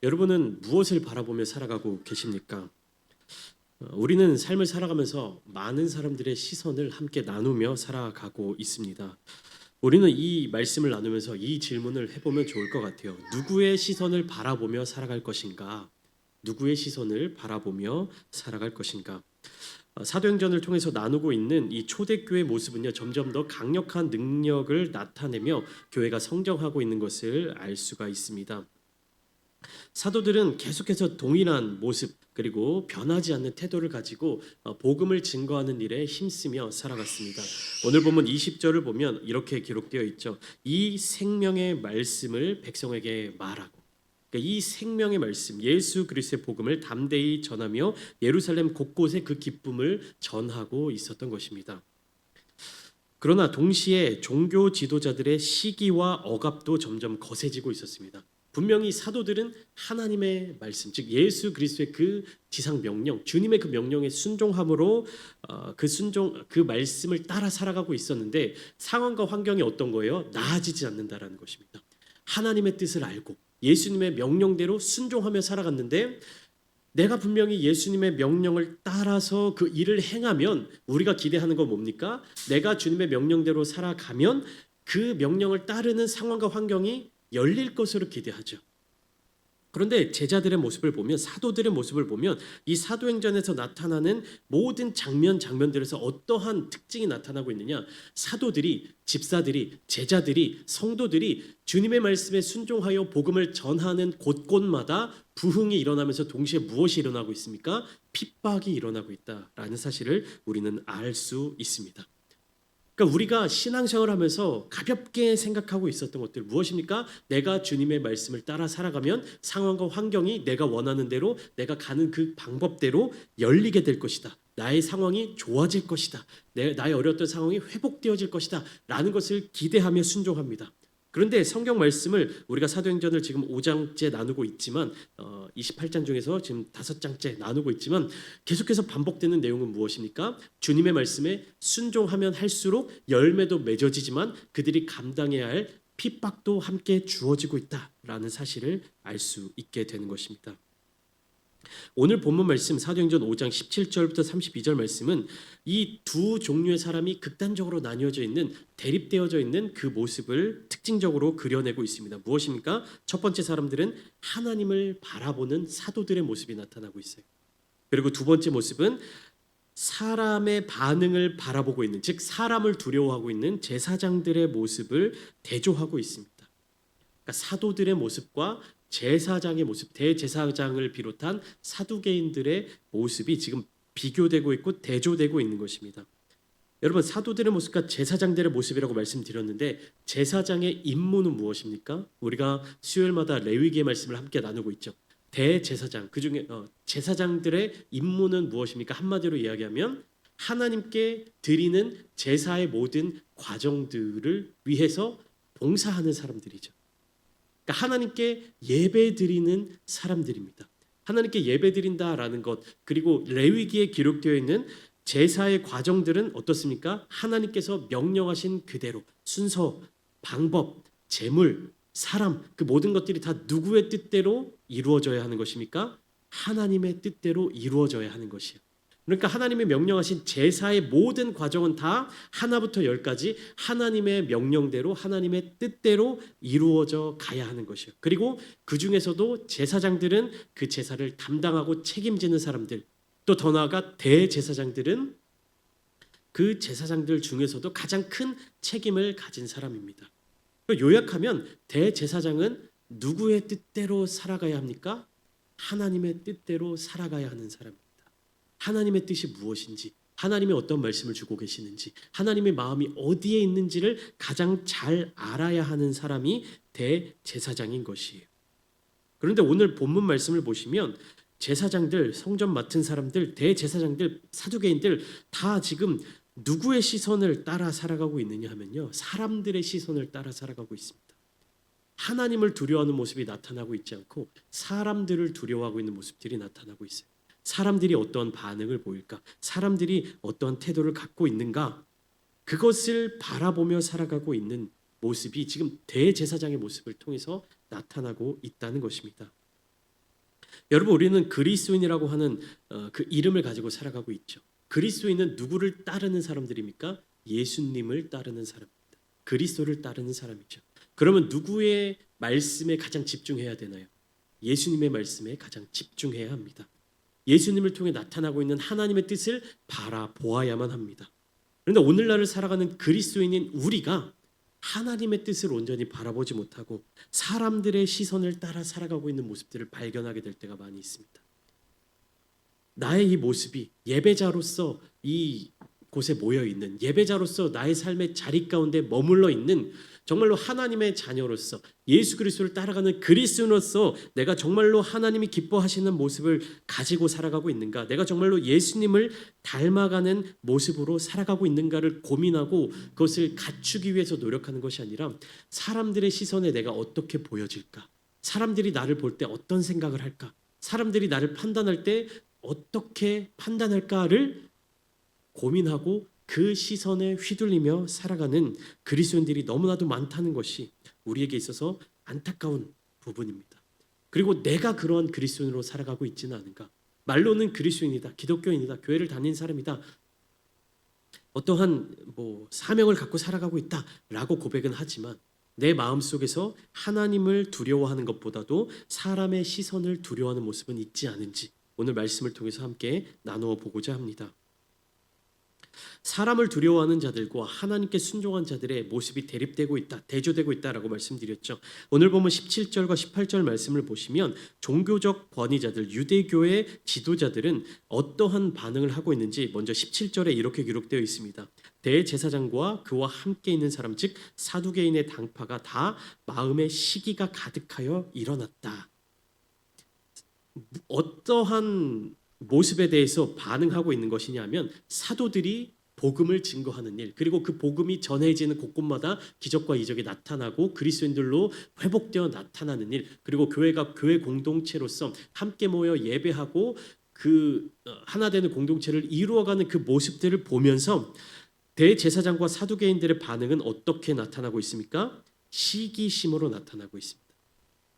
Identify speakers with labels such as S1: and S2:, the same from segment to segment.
S1: 여러분은 무엇을 바라보며 살아가고 계십니까? 우리는 삶을 살아가면서 많은 사람들의 시선을 함께 나누며 살아가고 있습니다. 우리는 이 말씀을 나누면서 이 질문을 해보면 좋을 것 같아요. 누구의 시선을 바라보며 살아갈 것인가? 누구의 시선을 바라보며 살아갈 것인가? 사도행전을 통해서 나누고 있는 이 초대교회 모습은요, 점점 더 강력한 능력을 나타내며 교회가 성장하고 있는 것을 알 수가 있습니다. 사도들은 계속해서 동일한 모습 그리고 변하지 않는 태도를 가지고 복음을 증거하는 일에 힘쓰며 살아갔습니다. 오늘 본문 20절을 보면 이렇게 기록되어 있죠. 이 생명의 말씀을 백성에게 말하고, 그러니까 이 생명의 말씀 예수 그리스도의 복음을 담대히 전하며 예루살렘 곳곳에 그 기쁨을 전하고 있었던 것입니다. 그러나 동시에 종교 지도자들의 시기와 억압도 점점 거세지고 있었습니다. 분명히 사도들은 하나님의 말씀, 즉 예수 그리스도의 그 지상 명령, 주님의 그 명령에 순종함으로 그 말씀을 따라 살아가고 있었는데 상황과 환경이 어떤 거예요? 나아지지 않는다라는 것입니다. 하나님의 뜻을 알고 예수님의 명령대로 순종하며 살아갔는데 내가 분명히 예수님의 명령을 따라서 그 일을 행하면 우리가 기대하는 건 뭡니까? 내가 주님의 명령대로 살아가면 그 명령을 따르는 상황과 환경이 열릴 것으로 기대하죠. 그런데 제자들의 모습을 보면 사도들의 모습을 보면 이 사도행전에서 나타나는 모든 장면들에서 어떠한 특징이 나타나고 있느냐? 사도들이, 집사들이, 제자들이, 성도들이 주님의 말씀에 순종하여 복음을 전하는 곳곳마다 부흥이 일어나면서 동시에 무엇이 일어나고 있습니까? 핍박이 일어나고 있다라는 사실을 우리는 알 수 있습니다. 그러니까 우리가 신앙생활을 하면서 가볍게 생각하고 있었던 것들 무엇입니까? 내가 주님의 말씀을 따라 살아가면 상황과 환경이 내가 원하는 대로 내가 가는 그 방법대로 열리게 될 것이다. 나의 상황이 좋아질 것이다. 나의 어려웠던 상황이 회복되어질 것이다. 라는 것을 기대하며 순종합니다. 그런데 성경 말씀을 우리가 사도행전을 지금 5장째 나누고 있지만 28장 중에서 지금 5장째 나누고 있지만 계속해서 반복되는 내용은 무엇입니까? 주님의 말씀에 순종하면 할수록 열매도 맺어지지만 그들이 감당해야 할 핍박도 함께 주어지고 있다라는 사실을 알 수 있게 되는 것입니다. 오늘 본문 말씀 사도행전 5장 17절부터 32절 말씀은 이 두 종류의 사람이 극단적으로 나뉘어져 있는 대립되어져 있는 그 모습을 특징적으로 그려내고 있습니다. 무엇입니까? 첫 번째 사람들은 하나님을 바라보는 사도들의 모습이 나타나고 있어요. 그리고 두 번째 모습은 사람의 반응을 바라보고 있는, 즉 사람을 두려워하고 있는 제사장들의 모습을 대조하고 있습니다. 그러니까 사도들의 모습과 제사장의 모습, 대제사장을 비롯한 사두개인들의 모습이 지금 비교되고 있고 대조되고 있는 것입니다. 여러분, 사도들의 모습과 제사장들의 모습이라고 말씀드렸는데 제사장의 임무는 무엇입니까? 우리가 수요일마다 레위기의 말씀을 함께 나누고 있죠. 대제사장, 그중에 제사장들의 임무는 무엇입니까? 한마디로 이야기하면 하나님께 드리는 제사의 모든 과정들을 위해서 봉사하는 사람들이죠. 그러니까 하나님께 예배드리는 사람들입니다. 하나님께 예배드린다라는 것, 그리고 레위기에 기록되어 있는 제사의 과정들은 어떻습니까? 하나님께서 명령하신 그대로 순서, 방법, 제물, 사람, 그 모든 것들이 다 누구의 뜻대로 이루어져야 하는 것입니까? 하나님의 뜻대로 이루어져야 하는 것이에요. 그러니까 하나님의 명령하신 제사의 모든 과정은 다 하나부터 열까지 하나님의 명령대로 하나님의 뜻대로 이루어져 가야 하는 것이에요. 그리고 그 중에서도 제사장들은 그 제사를 담당하고 책임지는 사람들, 또 더 나아가 대제사장들은 그 제사장들 중에서도 가장 큰 책임을 가진 사람입니다. 요약하면 대제사장은 누구의 뜻대로 살아가야 합니까? 하나님의 뜻대로 살아가야 하는 사람입니다. 하나님의 뜻이 무엇인지, 하나님이 어떤 말씀을 주고 계시는지, 하나님의 마음이 어디에 있는지를 가장 잘 알아야 하는 사람이 대제사장인 것이에요. 그런데 오늘 본문 말씀을 보시면 제사장들, 성전 맡은 사람들, 대제사장들, 사두개인들 다 지금 누구의 시선을 따라 살아가고 있느냐 하면요, 사람들의 시선을 따라 살아가고 있습니다. 하나님을 두려워하는 모습이 나타나고 있지 않고 사람들을 두려워하고 있는 모습들이 나타나고 있어요. 사람들이 어떤 반응을 보일까? 사람들이 어떤 태도를 갖고 있는가? 그것을 바라보며 살아가고 있는 모습이 지금 대제사장의 모습을 통해서 나타나고 있다는 것입니다. 여러분, 우리는 그리스도인이라고 하는 그 이름을 가지고 살아가고 있죠. 그리스도인은 누구를 따르는 사람들입니까? 예수님을 따르는 사람입니다. 그리스도를 따르는 사람이죠. 그러면 누구의 말씀에 가장 집중해야 되나요? 예수님의 말씀에 가장 집중해야 합니다. 예수님을 통해 나타나고 있는 하나님의 뜻을 바라보아야만 합니다. 그런데 오늘날을 살아가는 그리스도인인 우리가 하나님의 뜻을 온전히 바라보지 못하고 사람들의 시선을 따라 살아가고 있는 모습들을 발견하게 될 때가 많이 있습니다. 나의 이 모습이 예배자로서 이 곳에 모여 있는, 예배자로서 나의 삶의 자리 가운데 머물러 있는, 정말로 하나님의 자녀로서 예수 그리스도를 따라가는 그리스도인으로서 내가 정말로 하나님이 기뻐하시는 모습을 가지고 살아가고 있는가, 내가 정말로 예수님을 닮아가는 모습으로 살아가고 있는가를 고민하고 그것을 갖추기 위해서 노력하는 것이 아니라 사람들의 시선에 내가 어떻게 보여질까, 사람들이 나를 볼 때 어떤 생각을 할까, 사람들이 나를 판단할 때 어떻게 판단할까를 고민하고 그 시선에 휘둘리며 살아가는 그리스도인들이 너무나도 많다는 것이 우리에게 있어서 안타까운 부분입니다. 그리고 내가 그러한 그리스도인으로 살아가고 있지는 않은가? 말로는 그리스도인이다, 기독교인이다, 교회를 다니는 사람이다, 어떠한 사명을 갖고 살아가고 있다라고 고백은 하지만 내 마음속에서 하나님을 두려워하는 것보다도 사람의 시선을 두려워하는 모습은 있지 않은지 오늘 말씀을 통해서 함께 나누어 보고자 합니다. 사람을 두려워하는 자들과 하나님께 순종한 자들의 모습이 대립되고 있다, 대조되고 있다라고 말씀드렸죠. 오늘 보면 17절과 18절 말씀을 보시면 종교적 권위자들, 유대교의 지도자들은 어떠한 반응을 하고 있는지 먼저 17절에 이렇게 기록되어 있습니다. 대제사장과 그와 함께 있는 사람, 즉 사두개인의 당파가 다 마음에 시기가 가득하여 일어났다. 어떠한 모습에 대해서 반응하고 있는 것이냐면 사도들이 복음을 증거하는 일, 그리고 그 복음이 전해지는 곳곳마다 기적과 이적이 나타나고 그리스도인들로 회복되어 나타나는 일, 그리고 교회가 교회 공동체로서 함께 모여 예배하고 그 하나 되는 공동체를 이루어가는 그 모습들을 보면서 대제사장과 사두개인들의 반응은 어떻게 나타나고 있습니까? 시기심으로 나타나고 있습니다.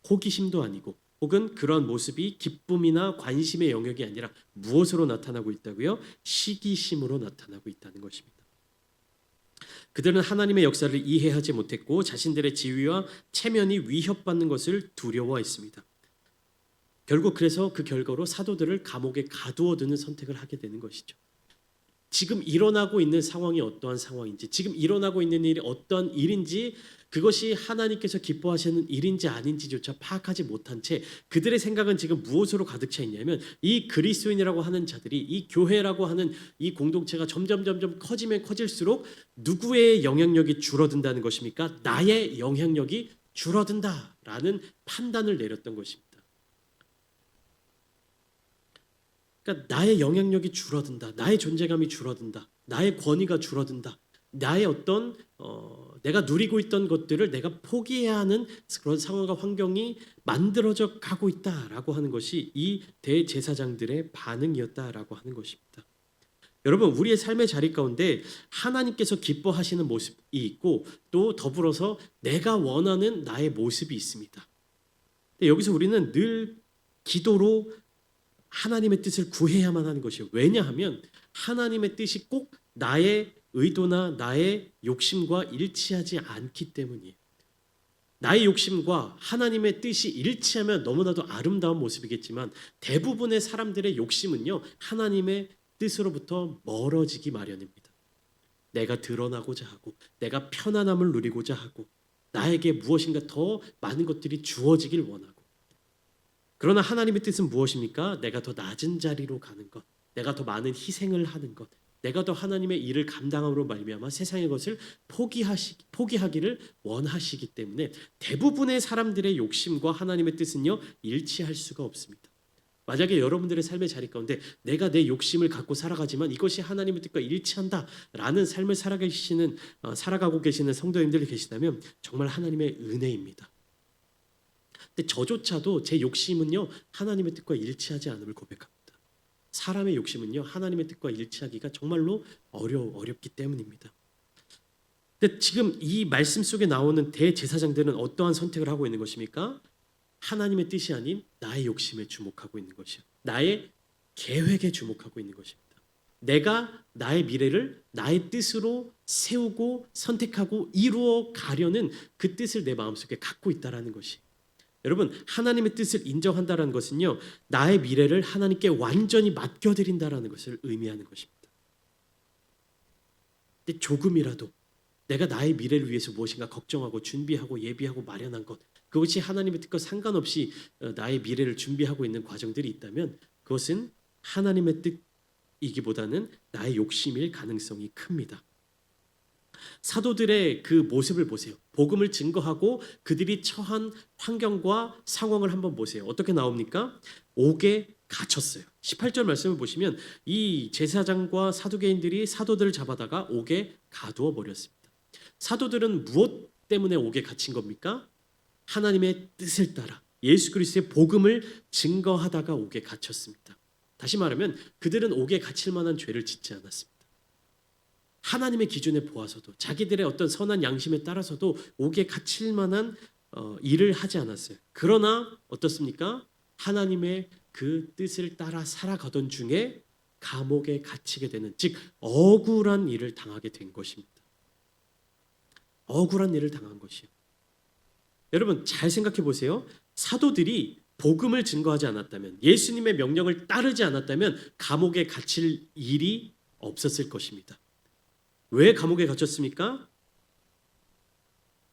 S1: 호기심도 아니고 혹은 그런 모습이 기쁨이나 관심의 영역이 아니라 무엇으로 나타나고 있다고요? 시기심으로 나타나고 있다는 것입니다. 그들은 하나님의 역사를 이해하지 못했고 자신들의 지위와 체면이 위협받는 것을 두려워했습니다. 결국 그래서 그 결과로 사도들을 감옥에 가두어두는 선택을 하게 되는 것이죠. 지금 일어나고 있는 상황이 어떠한 상황인지, 지금 일어나고 있는 일이 어떠한 일인지, 그것이 하나님께서 기뻐하시는 일인지 아닌지조차 파악하지 못한 채 그들의 생각은 지금 무엇으로 가득 차 있냐면 이 그리스도인이라고 하는 자들이, 이 교회라고 하는 이 공동체가 점점 커지면 커질수록 누구의 영향력이 줄어든다는 것입니까? 나의 영향력이 줄어든다라는 판단을 내렸던 것입니다. 그러니까 나의 영향력이 줄어든다, 나의 존재감이 줄어든다, 나의 권위가 줄어든다, 나의 어떤 내가 누리고 있던 것들을 내가 포기해야 하는 그런 상황과 환경이 만들어져 가고 있다라고 하는 것이 이 대제사장들의 반응이었다라고 하는 것입니다. 여러분, 우리의 삶의 자리 가운데 하나님께서 기뻐하시는 모습이 있고 또 더불어서 내가 원하는 나의 모습이 있습니다. 근데 여기서 우리는 늘 기도로 하나님의 뜻을 구해야만 하는 것이에요. 왜냐하면 하나님의 뜻이 꼭 나의 의도나 나의 욕심과 일치하지 않기 때문이에요. 나의 욕심과 하나님의 뜻이 일치하면 너무나도 아름다운 모습이겠지만 대부분의 사람들의 욕심은요, 하나님의 뜻으로부터 멀어지기 마련입니다. 내가 드러나고자 하고 내가 편안함을 누리고자 하고 나에게 무엇인가 더 많은 것들이 주어지길 원하고, 그러나 하나님의 뜻은 무엇입니까? 내가 더 낮은 자리로 가는 것, 내가 더 많은 희생을 하는 것, 내가 더 하나님의 일을 감당함으로 말미암아 세상의 것을 포기하기를 원하시기 때문에 대부분의 사람들의 욕심과 하나님의 뜻은요, 일치할 수가 없습니다. 만약에 여러분들의 삶의 자리 가운데 내가 내 욕심을 갖고 살아가지만 이것이 하나님의 뜻과 일치한다라는 삶을 살아가고 계시는 성도님들이 계시다면 정말 하나님의 은혜입니다. 근데 저조차도 제 욕심은요, 하나님의 뜻과 일치하지 않음을 고백합니다. 사람의 욕심은요, 하나님의 뜻과 일치하기가 정말로 어렵기 때문입니다. 근데 지금 이 말씀 속에 나오는 대제사장들은 어떠한 선택을 하고 있는 것입니까? 하나님의 뜻이 아닌 나의 욕심에 주목하고 있는 것이요. 나의 계획에 주목하고 있는 것입니다. 내가 나의 미래를 나의 뜻으로 세우고 선택하고 이루어 가려는 그 뜻을 내 마음속에 갖고 있다라는 것이. 여러분, 하나님의 뜻을 인정한다라는 것은요, 나의 미래를 하나님께 완전히 맡겨드린다라는 것을 의미하는 것입니다. 근데 조금이라도 내가 나의 미래를 위해서 무엇인가 걱정하고 준비하고 예비하고 마련한 것, 그것이 하나님의 뜻과 상관없이 나의 미래를 준비하고 있는 과정들이 있다면 그것은 하나님의 뜻이기보다는 나의 욕심일 가능성이 큽니다. 사도들의 그 모습을 보세요. 복음을 증거하고 그들이 처한 환경과 상황을 한번 보세요. 어떻게 나옵니까? 옥에 갇혔어요. 18절 말씀을 보시면 이 제사장과 사두개인들이 사도들을 잡아다가 옥에 가두어 버렸습니다. 사도들은 무엇 때문에 옥에 갇힌 겁니까? 하나님의 뜻을 따라 예수 그리스도의 복음을 증거하다가 옥에 갇혔습니다. 다시 말하면 그들은 옥에 갇힐 만한 죄를 짓지 않았습니다. 하나님의 기준에 보아서도 자기들의 어떤 선한 양심에 따라서도 옥에 갇힐 만한 일을 하지 않았어요. 그러나 어떻습니까? 하나님의 그 뜻을 따라 살아가던 중에 감옥에 갇히게 되는, 즉 억울한 일을 당하게 된 것입니다. 억울한 일을 당한 것이요. 여러분 잘 생각해 보세요. 사도들이 복음을 증거하지 않았다면, 예수님의 명령을 따르지 않았다면 감옥에 갇힐 일이 없었을 것입니다. 왜 감옥에 갇혔습니까?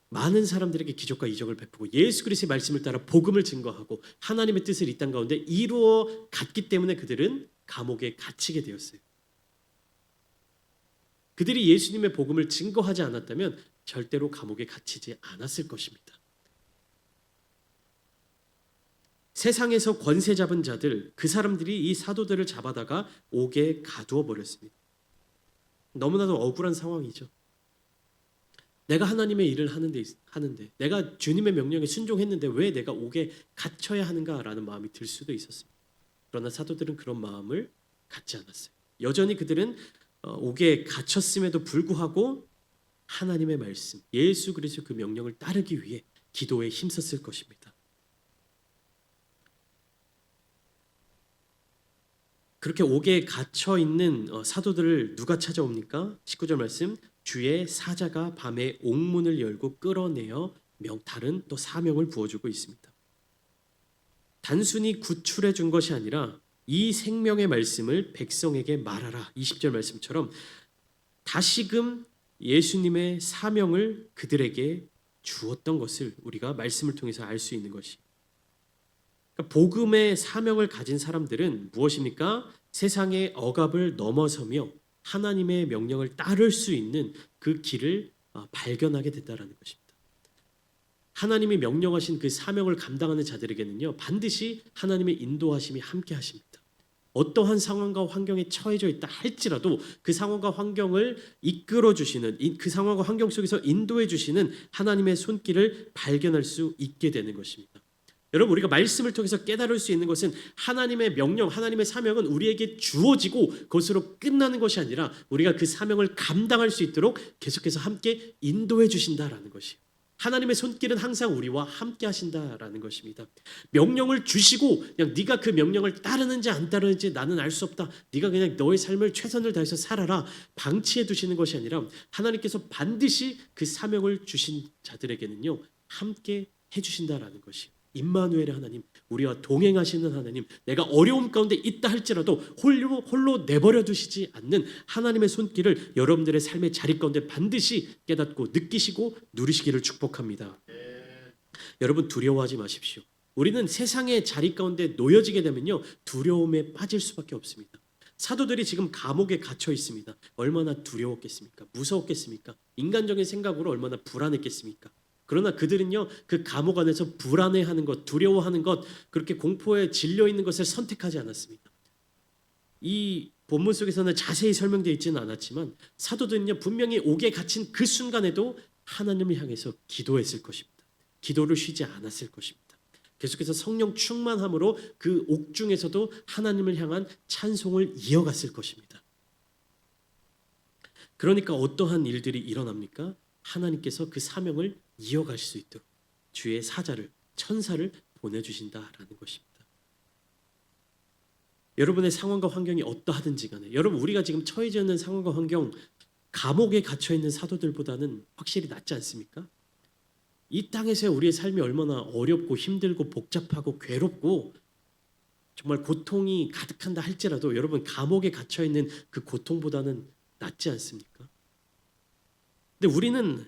S1: 많은 사람들에게 기적과 이적을 베푸고 예수 그리스도의 말씀을 따라 복음을 증거하고 하나님의 뜻을 이 땅 가운데 이루어 갔기 때문에 그들은 감옥에 갇히게 되었어요. 그들이 예수님의 복음을 증거하지 않았다면 절대로 감옥에 갇히지 않았을 것입니다. 세상에서 권세 잡은 자들, 그 사람들이 이 사도들을 잡아다가 옥에 가두어 버렸습니다. 너무나도 억울한 상황이죠. 내가 하나님의 일을 하는데 내가 주님의 명령에 순종했는데 왜 내가 옥에 갇혀야 하는가라는 마음이 들 수도 있었습니다. 그러나 사도들은 그런 마음을 갖지 않았어요. 여전히 그들은 옥에 갇혔음에도 불구하고 하나님의 말씀, 예수 그리스도 그 명령을 따르기 위해 기도에 힘썼을 것입니다. 그렇게 옥에 갇혀 있는 사도들을 누가 찾아옵니까? 19절 말씀, 주의 사자가 밤에 옥문을 열고 끌어내어 다른 또 사명을 부어주고 있습니다. 단순히 구출해 준 것이 아니라 이 생명의 말씀을 백성에게 말하라. 20절 말씀처럼 다시금 예수님의 사명을 그들에게 주었던 것을 우리가 말씀을 통해서 알 수 있는 것이. 그러니까 복음의 사명을 가진 사람들은 무엇입니까? 세상의 억압을 넘어서며 하나님의 명령을 따를 수 있는 그 길을 발견하게 됐다라는 것입니다. 하나님이 명령하신 그 사명을 감당하는 자들에게는요, 반드시 하나님의 인도하심이 함께 하십니다. 어떠한 상황과 환경에 처해져 있다 할지라도 그 상황과 환경을 이끌어 주시는, 그 상황과 환경 속에서 인도해 주시는 하나님의 손길을 발견할 수 있게 되는 것입니다. 여러분, 우리가 말씀을 통해서 깨달을 수 있는 것은 하나님의 명령, 하나님의 사명은 우리에게 주어지고 그것으로 끝나는 것이 아니라 우리가 그 사명을 감당할 수 있도록 계속해서 함께 인도해 주신다라는 것이에요. 하나님의 손길은 항상 우리와 함께 하신다라는 것입니다. 명령을 주시고 그냥 네가 그 명령을 따르는지 안 따르는지 나는 알 수 없다. 네가 그냥 너의 삶을 최선을 다해서 살아라. 방치해 두시는 것이 아니라 하나님께서 반드시 그 사명을 주신 자들에게는요, 함께 해주신다라는 것이에요. 임마누엘의 하나님, 우리와 동행하시는 하나님, 내가 어려움 가운데 있다 할지라도 홀로 내버려 두시지 않는 하나님의 손길을 여러분들의 삶의 자리 가운데 반드시 깨닫고 느끼시고 누리시기를 축복합니다. 여러분, 두려워하지 마십시오. 우리는 세상의 자리 가운데 놓여지게 되면요, 두려움에 빠질 수밖에 없습니다. 사도들이 지금 감옥에 갇혀 있습니다. 얼마나 두려웠겠습니까? 무서웠겠습니까? 인간적인 생각으로 얼마나 불안했겠습니까? 그러나 그들은요, 그 감옥 안에서 불안해하는 것, 두려워하는 것, 그렇게 공포에 질려 있는 것을 선택하지 않았습니다. 이 본문 속에서는 자세히 설명되어 있지는 않았지만 사도들은요, 분명히 옥에 갇힌 그 순간에도 하나님을 향해서 기도했을 것입니다. 기도를 쉬지 않았을 것입니다. 계속해서 성령 충만함으로 그 옥중에서도 하나님을 향한 찬송을 이어갔을 것입니다. 그러니까 어떠한 일들이 일어납니까? 하나님께서 그 사명을 이어갈 수 있도록 주의 사자를, 천사를 보내주신다라는 것입니다. 여러분의 상황과 환경이 어떠하든지 간에 여러분 우리가 지금 처해져 있는 상황과 환경 감옥에 갇혀 있는 사도들보다는 확실히 낫지 않습니까? 이 땅에서 우리의 삶이 얼마나 어렵고 힘들고 복잡하고 괴롭고 정말 고통이 가득한다 할지라도 여러분 감옥에 갇혀 있는 그 고통보다는 낫지 않습니까? 근데 우리는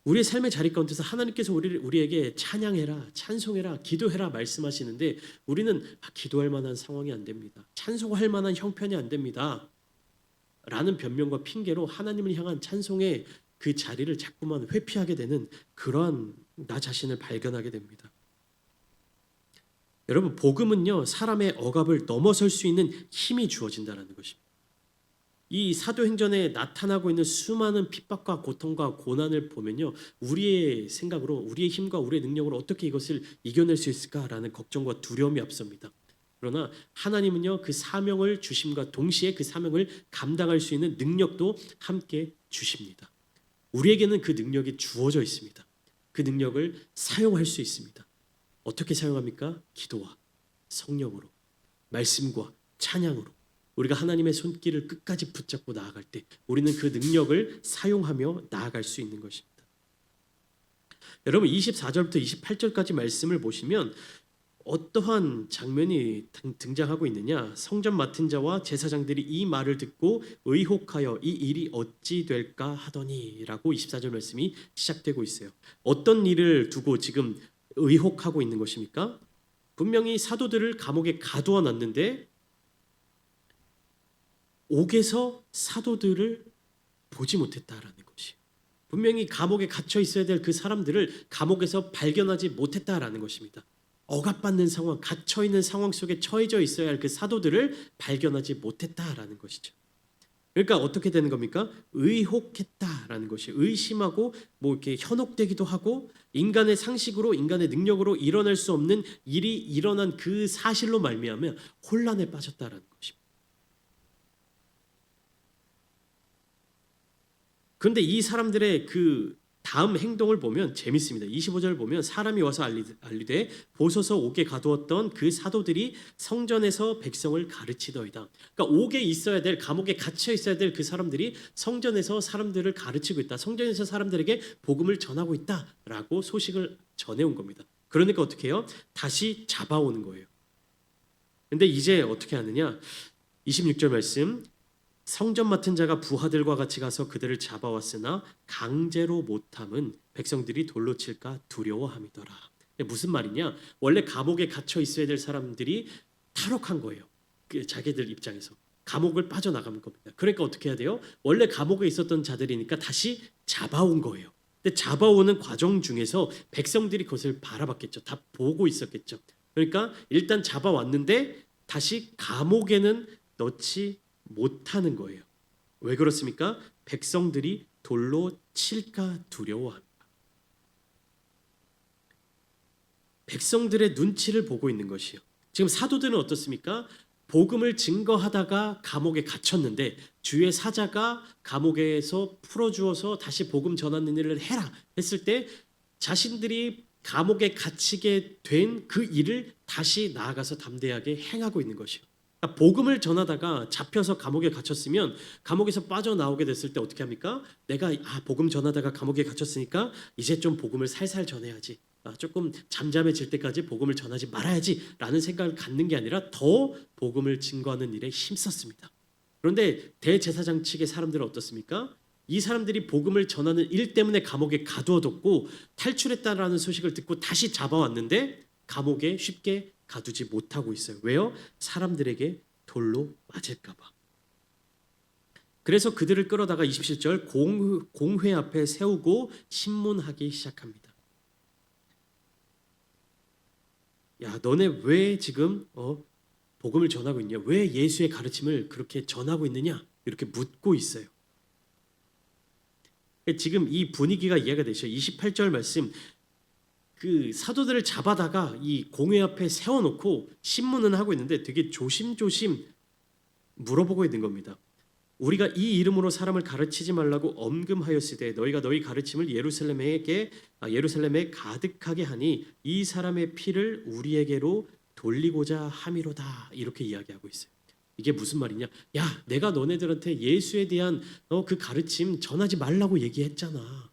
S1: 우리의 삶의 자리 가운데서 하나님께서 우리에게 찬양해라, 찬송해라, 기도해라 말씀하시는데 우리는 기도할 만한 상황이 안 됩니다. 찬송할 만한 형편이 안 됩니다. 라는 변명과 핑계로 하나님을 향한 찬송의 그 자리를 자꾸만 회피하게 되는 그러한 나 자신을 발견하게 됩니다. 여러분 복음은요 사람의 억압을 넘어설 수 있는 힘이 주어진다는 것입니다. 이 사도행전에 나타나고 있는 수많은 핍박과 고통과 고난을 보면요 우리의 생각으로 우리의 힘과 우리의 능력으로 어떻게 이것을 이겨낼 수 있을까라는 걱정과 두려움이 앞섭니다. 그러나 하나님은요 그 사명을 주심과 동시에 그 사명을 감당할 수 있는 능력도 함께 주십니다. 우리에게는 그 능력이 주어져 있습니다. 그 능력을 사용할 수 있습니다. 어떻게 사용합니까? 기도와 성령으로, 말씀과 찬양으로 우리가 하나님의 손길을 끝까지 붙잡고 나아갈 때 우리는 그 능력을 사용하며 나아갈 수 있는 것입니다. 여러분 24절부터 28절까지 말씀을 보시면 어떠한 장면이 등장하고 있느냐? 성전 맡은 자와 제사장들이 이 말을 듣고 의혹하여 이 일이 어찌 될까 하더니라고 24절 말씀이 시작되고 있어요. 어떤 일을 두고 지금 의혹하고 있는 것입니까? 분명히 사도들을 감옥에 가두어 놨는데 옥에서 사도들을 보지 못했다라는 것이 분명히 감옥에 갇혀 있어야 될 그 사람들을 감옥에서 발견하지 못했다라는 것입니다. 억압받는 상황, 갇혀 있는 상황 속에 처해져 있어야 할 그 사도들을 발견하지 못했다라는 것이죠. 그러니까 어떻게 되는 겁니까? 의혹했다라는 것이 의심하고 뭐 이렇게 현혹되기도 하고 인간의 상식으로 인간의 능력으로 일어날 수 없는 일이 일어난 그 사실로 말미암아 혼란에 빠졌다라는 것입니다. 그런데 이 사람들의 그 다음 행동을 보면 재밌습니다. 25절 보면 사람이 와서 알리되 보소서 옥에 가두었던 그 사도들이 성전에서 백성을 가르치더이다. 그러니까 옥에 있어야 될 감옥에 갇혀 있어야 될 그 사람들이 성전에서 사람들을 가르치고 있다. 성전에서 사람들에게 복음을 전하고 있다라고 소식을 전해온 겁니다. 그러니까 어떻게 해요? 다시 잡아오는 거예요. 근데 이제 어떻게 하느냐? 26절 말씀 성전 맡은 자가 부하들과 같이 가서 그들을 잡아왔으나 강제로 못함은 백성들이 돌로 칠까 두려워함이더라. 무슨 말이냐? 원래 감옥에 갇혀 있어야 될 사람들이 탈옥한 거예요. 자기들 입장에서 감옥을 빠져나가는 겁니다. 그러니까 어떻게 해야 돼요? 원래 감옥에 있었던 자들이니까 다시 잡아온 거예요. 근데 잡아오는 과정 중에서 백성들이 그것을 바라봤겠죠. 다 보고 있었겠죠. 그러니까 일단 잡아왔는데 다시 감옥에는 넣지 못하는 거예요. 왜 그렇습니까? 백성들이 돌로 칠까 두려워합니다. 백성들의 눈치를 보고 있는 것이요. 지금 사도들은 어떻습니까? 복음을 증거하다가 감옥에 갇혔는데 주의 사자가 감옥에서 풀어주어서 다시 복음 전하는 일을 해라 했을 때 자신들이 감옥에 갇히게 된 그 일을 다시 나아가서 담대하게 행하고 있는 것이요. 복음을 전하다가 잡혀서 감옥에 갇혔으면 감옥에서 빠져나오게 됐을 때 어떻게 합니까? 내가 복음 전하다가 감옥에 갇혔으니까 이제 좀 복음을 살살 전해야지. 조금 잠잠해질 때까지 복음을 전하지 말아야지 라는 생각을 갖는 게 아니라 더 복음을 증거하는 일에 힘썼습니다. 그런데 대제사장 측의 사람들은 어떻습니까? 이 사람들이 복음을 전하는 일 때문에 감옥에 가두어뒀고 탈출했다라는 소식을 듣고 다시 잡아왔는데 감옥에 쉽게 가두지 못하고 있어요. 왜요? 사람들에게 돌로 맞을까 봐. 그래서 그들을 끌어다가 27절 공회 앞에 세우고 신문하기 시작합니다. 야, 너네 왜 지금 복음을 전하고 있냐? 왜 예수의 가르침을 그렇게 전하고 있느냐? 이렇게 묻고 있어요. 지금 이 분위기가 이해가 되죠. 28절 말씀 그 사도들을 잡아다가 이 공회 앞에 세워놓고 신문은 하고 있는데 되게 조심조심 물어보고 있는 겁니다. 우리가 이 이름으로 사람을 가르치지 말라고 엄금하였으되 너희가 너희 가르침을 예루살렘에 가득하게 하니 이 사람의 피를 우리에게로 돌리고자 함이로다. 이렇게 이야기하고 있어요. 이게 무슨 말이냐? 야, 내가 너네들한테 예수에 대한 그 가르침 전하지 말라고 얘기했잖아.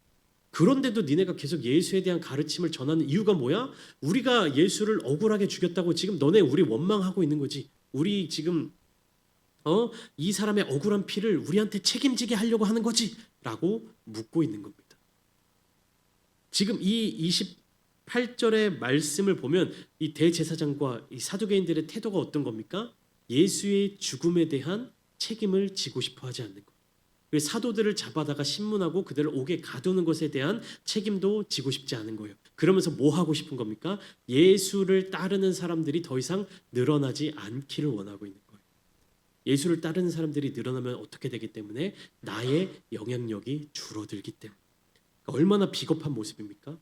S1: 그런데도 니네가 계속 예수에 대한 가르침을 전하는 이유가 뭐야? 우리가 예수를 억울하게 죽였다고 지금 너네 우리 원망하고 있는 거지. 우리 지금 이 사람의 억울한 피를 우리한테 책임지게 하려고 하는 거지라고 묻고 있는 겁니다. 지금 이 28절의 말씀을 보면 이 대제사장과 이 사두개인들의 태도가 어떤 겁니까? 예수의 죽음에 대한 책임을 지고 싶어 하지 않는 것. 그리고 사도들을 잡아다가 신문하고 그들을 옥에 가두는 것에 대한 책임도 지고 싶지 않은 거예요. 그러면서 뭐 하고 싶은 겁니까? 예수를 따르는 사람들이 더 이상 늘어나지 않기를 원하고 있는 거예요. 예수를 따르는 사람들이 늘어나면 어떻게 되기 때문에? 나의 영향력이 줄어들기 때문에. 그러니까 얼마나 비겁한 모습입니까?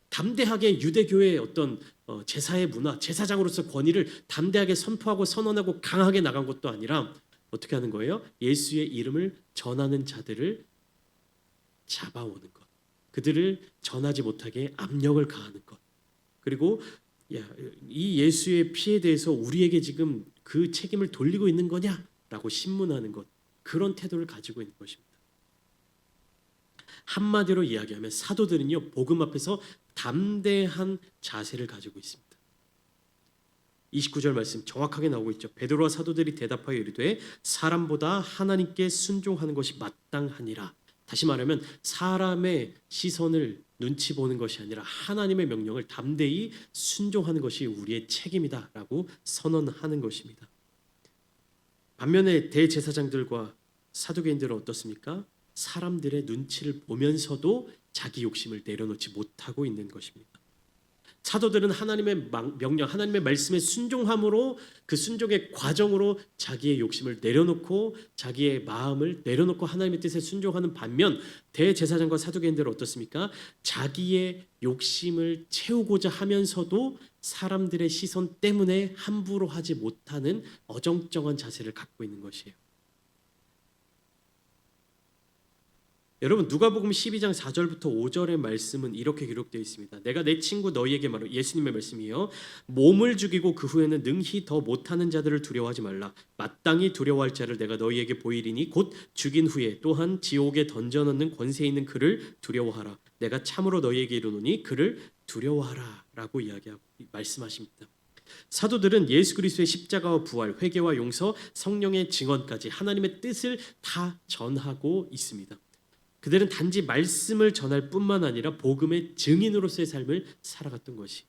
S1: 담대하게 유대교의 어떤 제사의 문화, 제사장으로서 권위를 담대하게 선포하고 선언하고 강하게 나간 것도 아니라 어떻게 하는 거예요? 예수의 이름을 전하는 자들을 잡아오는 것, 그들을 전하지 못하게 압력을 가하는 것, 그리고 이 예수의 피에 대해서 우리에게 지금 그 책임을 돌리고 있는 거냐라고 신문하는 것, 그런 태도를 가지고 있는 것입니다. 한마디로 이야기하면 사도들은요, 복음 앞에서 담대한 자세를 가지고 있습니다. 29절 말씀 정확하게 나오고 있죠. 베드로와 사도들이 대답하여 이르되 사람보다 하나님께 순종하는 것이 마땅하니라. 다시 말하면 사람의 시선을 눈치 보는 것이 아니라 하나님의 명령을 담대히 순종하는 것이 우리의 책임이다라고 선언하는 것입니다. 반면에 대제사장들과 사두개인들은 어떻습니까? 사람들의 눈치를 보면서도 자기 욕심을 내려놓지 못하고 있는 것입니다. 사도들은 하나님의 명령, 하나님의 말씀에 순종함으로 그 순종의 과정으로 자기의 욕심을 내려놓고 자기의 마음을 내려놓고 하나님의 뜻에 순종하는 반면 대제사장과 사두개인들은 어떻습니까? 자기의 욕심을 채우고자 하면서도 사람들의 시선 때문에 함부로 하지 못하는 어정쩡한 자세를 갖고 있는 것이에요. 여러분 누가복음 12장 4절부터 5절의 말씀은 이렇게 기록되어 있습니다. 내가 내 친구 너희에게 말하오. 예수님의 말씀이에요. 몸을 죽이고 그 후에는 능히 더 못하는 자들을 두려워하지 말라. 마땅히 두려워할 자를 내가 너희에게 보이리니 곧 죽인 후에 또한 지옥에 던져넣는 권세 있는 그를 두려워하라. 내가 참으로 너희에게 이르노니 그를 두려워하라 라고 이야기하고 말씀하십니다. 사도들은 예수 그리스도의 십자가와 부활, 회개와 용서, 성령의 증언까지 하나님의 뜻을 다 전하고 있습니다. 그들은 단지 말씀을 전할 뿐만 아니라 복음의 증인으로서의 삶을 살아갔던 것이.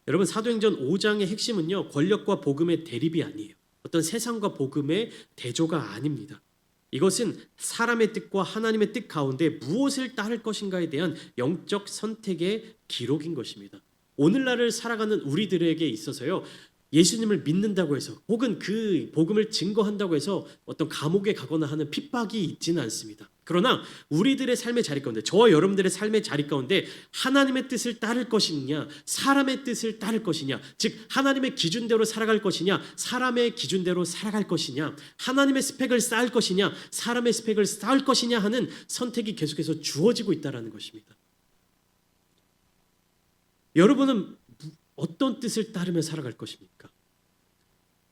S1: 여러분 사도행전 5장의 핵심은요, 권력과 복음의 대립이 아니에요. 어떤 세상과 복음의 대조가 아닙니다. 이것은 사람의 뜻과 하나님의 뜻 가운데 무엇을 따를 것인가에 대한 영적 선택의 기록인 것입니다. 오늘날을 살아가는 우리들에게 있어서요, 예수님을 믿는다고 해서 혹은 그 복음을 증거한다고 해서 어떤 감옥에 가거나 하는 핍박이 있지는 않습니다. 그러나 우리들의 삶의 자리 가운데, 저와 여러분들의 삶의 자리 가운데 하나님의 뜻을 따를 것이냐, 사람의 뜻을 따를 것이냐, 즉 하나님의 기준대로 살아갈 것이냐, 사람의 기준대로 살아갈 것이냐, 하나님의 스펙을 쌓을 것이냐, 사람의 스펙을 쌓을 것이냐 하는 선택이 계속해서 주어지고 있다는 것입니다. 여러분은 어떤 뜻을 따르며 살아갈 것입니까?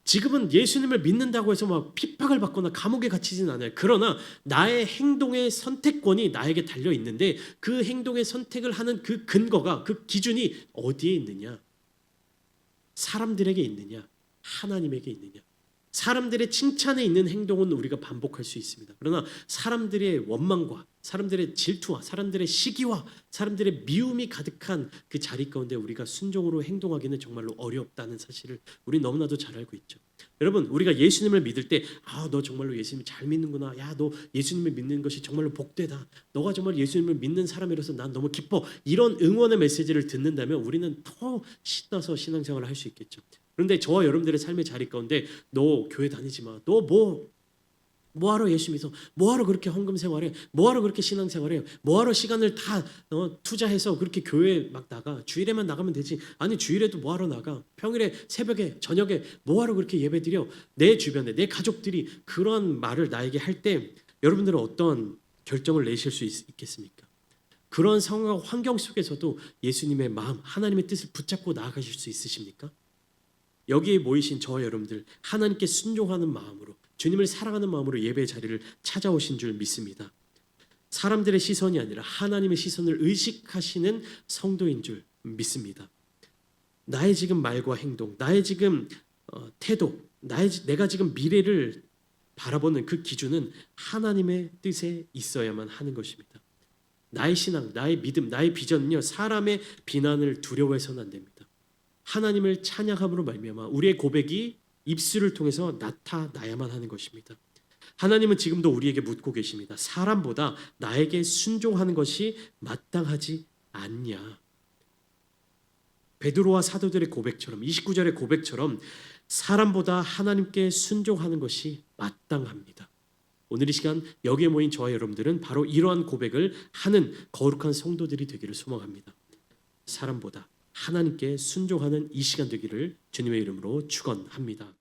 S1: 지금은 예수님을 믿는다고 해서 막 핍박을 받거나 감옥에 갇히지는 않아요. 그러나 나의 행동의 선택권이 나에게 달려 있는데 그 행동의 선택을 하는 그 근거가, 그 기준이 어디에 있느냐? 사람들에게 있느냐? 하나님에게 있느냐? 사람들의 칭찬에 있는 행동은 우리가 반복할 수 있습니다. 그러나 사람들의 원망과 사람들의 질투와 사람들의 시기와 사람들의 미움이 가득한 그 자리 가운데 우리가 순종으로 행동하기는 정말로 어렵다는 사실을 우리 너무나도 잘 알고 있죠. 여러분 우리가 예수님을 믿을 때 너 정말로 예수님 잘 믿는구나. 야, 너 예수님을 믿는 것이 정말로 복되다. 너가 정말 예수님을 믿는 사람이라서 난 너무 기뻐. 이런 응원의 메시지를 듣는다면 우리는 더 신나서 신앙생활을 할 수 있겠죠. 그런데 저와 여러분들의 삶의 자리 가운데 너 교회 다니지 마. 너 뭐 뭐하러 예수 믿어? 뭐하러 그렇게 헌금 생활해? 뭐하러 그렇게 신앙 생활해? 뭐하러 시간을 다 투자해서 그렇게 교회 막 나가? 주일에만 나가면 되지. 아니 주일에도 뭐하러 나가? 평일에 새벽에 저녁에 뭐하러 그렇게 예배드려? 내 주변에 내 가족들이 그런 말을 나에게 할 때 여러분들은 어떤 결정을 내실 수 있겠습니까? 그런 상황 환경 속에서도 예수님의 마음, 하나님의 뜻을 붙잡고 나아가실 수 있으십니까? 여기에 모이신 저와 여러분들 하나님께 순종하는 마음으로 주님을 사랑하는 마음으로 예배 자리를 찾아오신 줄 믿습니다. 사람들의 시선이 아니라 하나님의 시선을 의식하시는 성도인 줄 믿습니다. 나의 지금 말과 행동, 나의 지금 태도, 내가 지금 미래를 바라보는 그 기준은 하나님의 뜻에 있어야만 하는 것입니다. 나의 신앙, 나의 믿음, 나의 비전은요 사람의 비난을 두려워해서는 안 됩니다. 하나님을 찬양함으로 말미암아 우리의 고백이 입술을 통해서 나타나야만 하는 것입니다. 하나님은 지금도 우리에게 묻고 계십니다. 사람보다 나에게 순종하는 것이 마땅하지 않냐? 베드로와 사도들의 고백처럼 29절의 고백처럼 사람보다 하나님께 순종하는 것이 마땅합니다. 오늘 이 시간 여기에 모인 저와 여러분들은 바로 이러한 고백을 하는 거룩한 성도들이 되기를 소망합니다. 사람보다 하나님께 순종하는 이 시간 되기를 주님의 이름으로 축원합니다.